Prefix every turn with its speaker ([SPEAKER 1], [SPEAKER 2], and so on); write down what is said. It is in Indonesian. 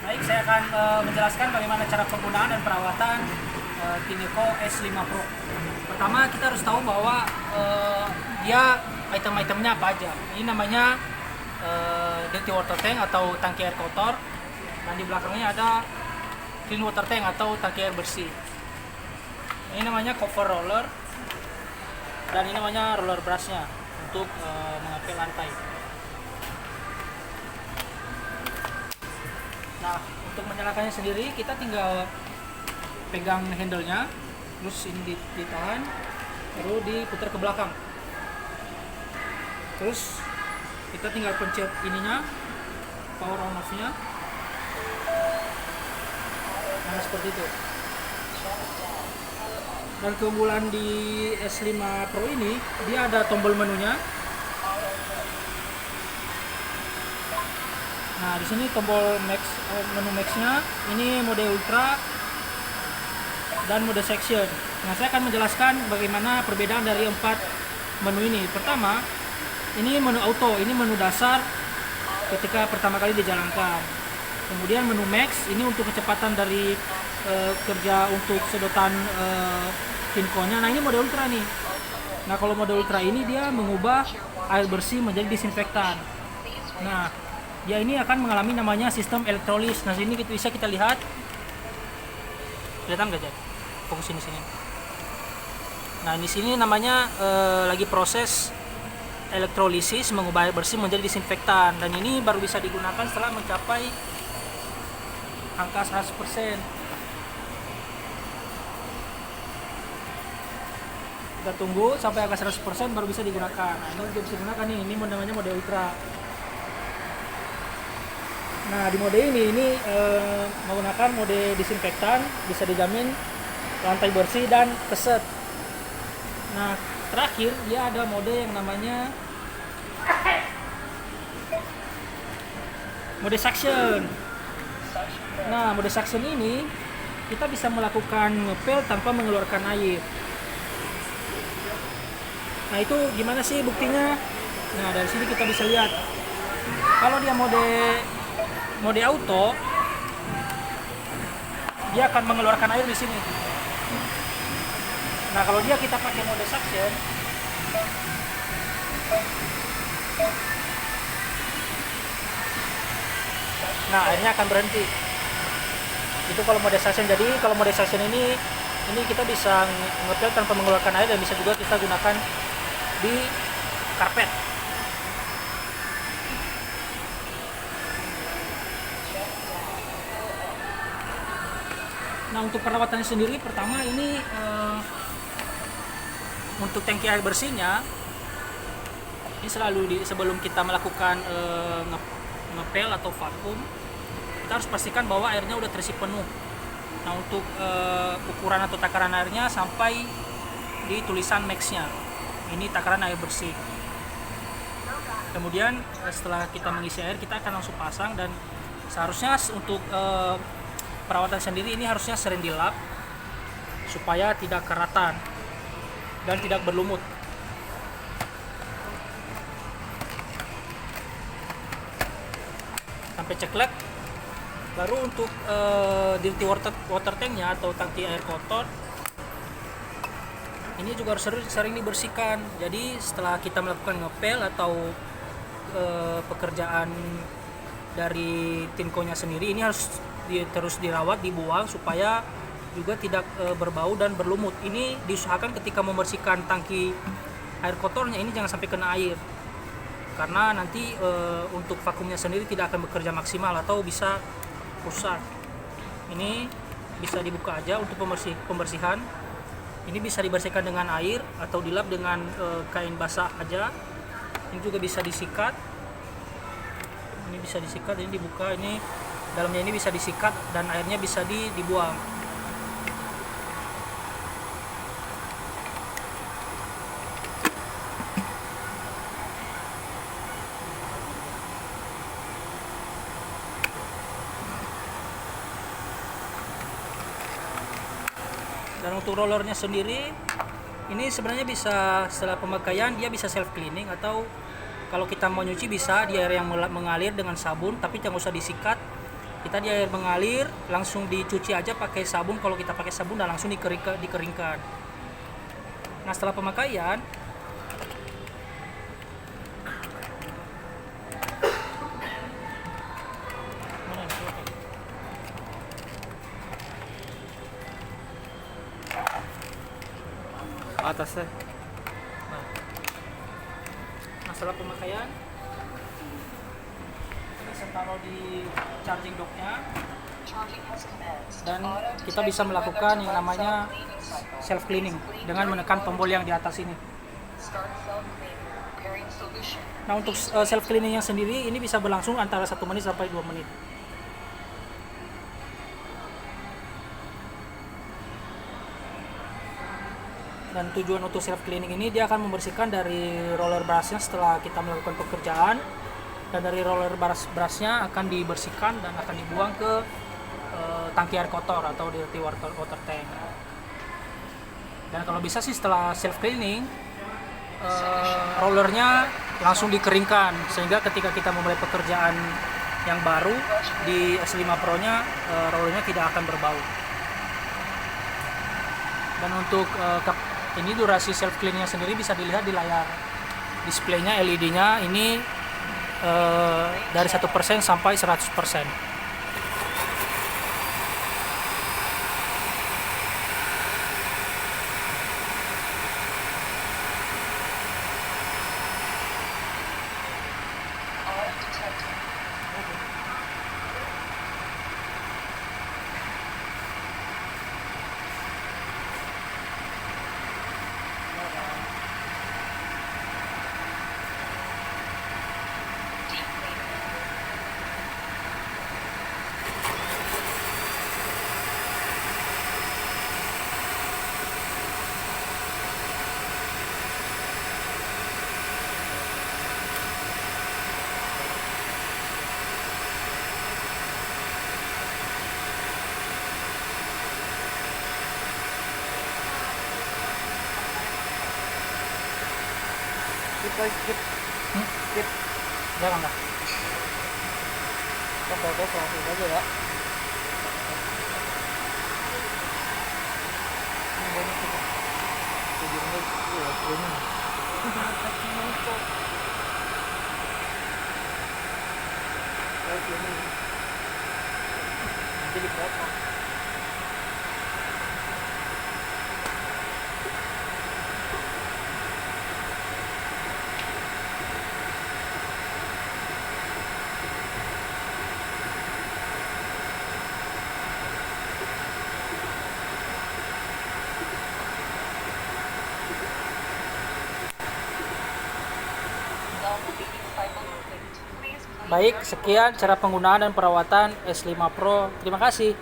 [SPEAKER 1] Baik, saya akan menjelaskan bagaimana cara penggunaan dan perawatan Tineco S5 Pro. Pertama, kita harus tahu bahwa dia item-itemnya apa aja. Ini namanya dirty water tank atau tangki air kotor, dan di belakangnya ada clean water tank atau tangki air bersih. Ini namanya cover roller, dan ini namanya roller brushnya untuk mengepel lantai. Nah, untuk menyalakannya sendiri kita tinggal pegang handle-nya, terus ini ditahan, lalu diputar ke belakang. Terus kita tinggal pencet ininya, power on off-nya. Nah, seperti itu. Dan keunggulan di S5 Pro ini, dia ada tombol menunya. Nah, di sini tombol max, menu max-nya, ini mode ultra dan mode section. Nah, saya akan menjelaskan bagaimana perbedaan dari 4 menu ini. Pertama, ini menu auto, ini menu dasar ketika pertama kali dijalankan. Kemudian menu max, ini untuk kecepatan dari kerja untuk sedotan Tineco-nya. Nah, ini mode ultra nih. Nah, kalau mode ultra ini dia mengubah air bersih menjadi disinfektan. Nah, dia ini akan mengalami namanya sistem elektrolis. Nah, sini bisa kita lihat. Kelihatan nggak, Jack? Fokusin di sini. Nah, di sini namanya lagi proses elektrolisis mengubah air bersih menjadi disinfektan, dan ini baru bisa digunakan setelah mencapai angka 100%. Kita tunggu sampai angka 100% baru bisa digunakan. Nah, ini juga bisa digunakan nih. Ini namanya mode ultra. Nah, di mode ini menggunakan mode disinfektan, bisa dijamin lantai bersih dan keset. Nah, terakhir dia ada mode yang namanya mode suction. Nah, mode suction ini kita bisa melakukan ngepel tanpa mengeluarkan air. Nah, itu gimana sih buktinya? Nah, dari sini kita bisa lihat. Kalau dia mode auto, dia akan mengeluarkan air di sini. Nah, kalau kita pakai mode suction, nah, airnya akan berhenti. Itu kalau mode suction. Jadi kalau mode suction ini kita bisa ngepel tanpa mengeluarkan air, dan bisa juga kita gunakan di karpet. Nah, untuk perawatannya sendiri, pertama ini untuk tangki air bersihnya, ini selalu sebelum kita melakukan ngepel atau vakum, kita harus pastikan bahwa airnya udah terisi penuh. Nah, untuk ukuran atau takaran airnya sampai di tulisan max-nya. Ini takaran air bersih. Kemudian setelah kita mengisi air, kita akan langsung pasang, dan seharusnya untuk perawatan sendiri ini harusnya sering dilap supaya tidak keratan dan tidak berlumut. Sampai ceklek. Baru untuk dirty water tank-nya atau tangki air kotor, ini juga harus sering dibersihkan. Jadi setelah kita melakukan ngepel atau pekerjaan dari Tineco-nya sendiri, ini harus terus dirawat, dibuang supaya juga tidak berbau dan berlumut. Ini diusahakan ketika membersihkan tangki air kotornya ini jangan sampai kena air, karena nanti untuk vakumnya sendiri tidak akan bekerja maksimal atau bisa rusak. Ini bisa dibuka aja untuk pembersihan. Ini bisa dibersihkan dengan air atau dilap dengan kain basah aja. Ini juga bisa disikat. Ini bisa disikat, ini dibuka, ini dalamnya ini bisa disikat, dan airnya bisa dibuang. Dan untuk rollernya sendiri, ini sebenarnya bisa setelah pemakaian dia bisa self cleaning, atau kalau kita mau nyuci bisa di air yang mengalir dengan sabun, tapi jangan usah disikat Kita di air mengalir langsung dicuci aja pakai sabun, kalau kita pakai sabun dan langsung dikeringkan. Nah setelah pemakaian
[SPEAKER 2] atasnya.
[SPEAKER 1] nah setelah pemakaian kita bisa taruh di charging docknya dan kita bisa melakukan yang namanya self cleaning dengan menekan tombol yang di atas ini. Nah untuk self cleaningnya sendiri ini bisa berlangsung antara 1 menit sampai 2 menit. Dan tujuan untuk self cleaning ini dia akan membersihkan dari roller brushnya setelah kita melakukan pekerjaan, dan dari roller brushnya akan dibersihkan dan akan dibuang ke tangki air kotor atau dirty water tank. Dan kalau bisa sih setelah self cleaning rollernya langsung dikeringkan, sehingga ketika kita memulai pekerjaan yang baru di S5 Pro nya rollernya tidak akan berbau. Dan untuk ini durasi self cleaningnya sendiri bisa dilihat di layar displaynya, LED-nya ini dari 1% sampai 100%.
[SPEAKER 2] Skip. Skip.
[SPEAKER 1] Jangan lah.
[SPEAKER 2] Foto langsung aja ya. Ini banyak kita. 7 menit. Iya, 10 menit. Nanti dipotong.
[SPEAKER 1] Baik, sekian cara penggunaan dan perawatan S5 Pro. Terima kasih.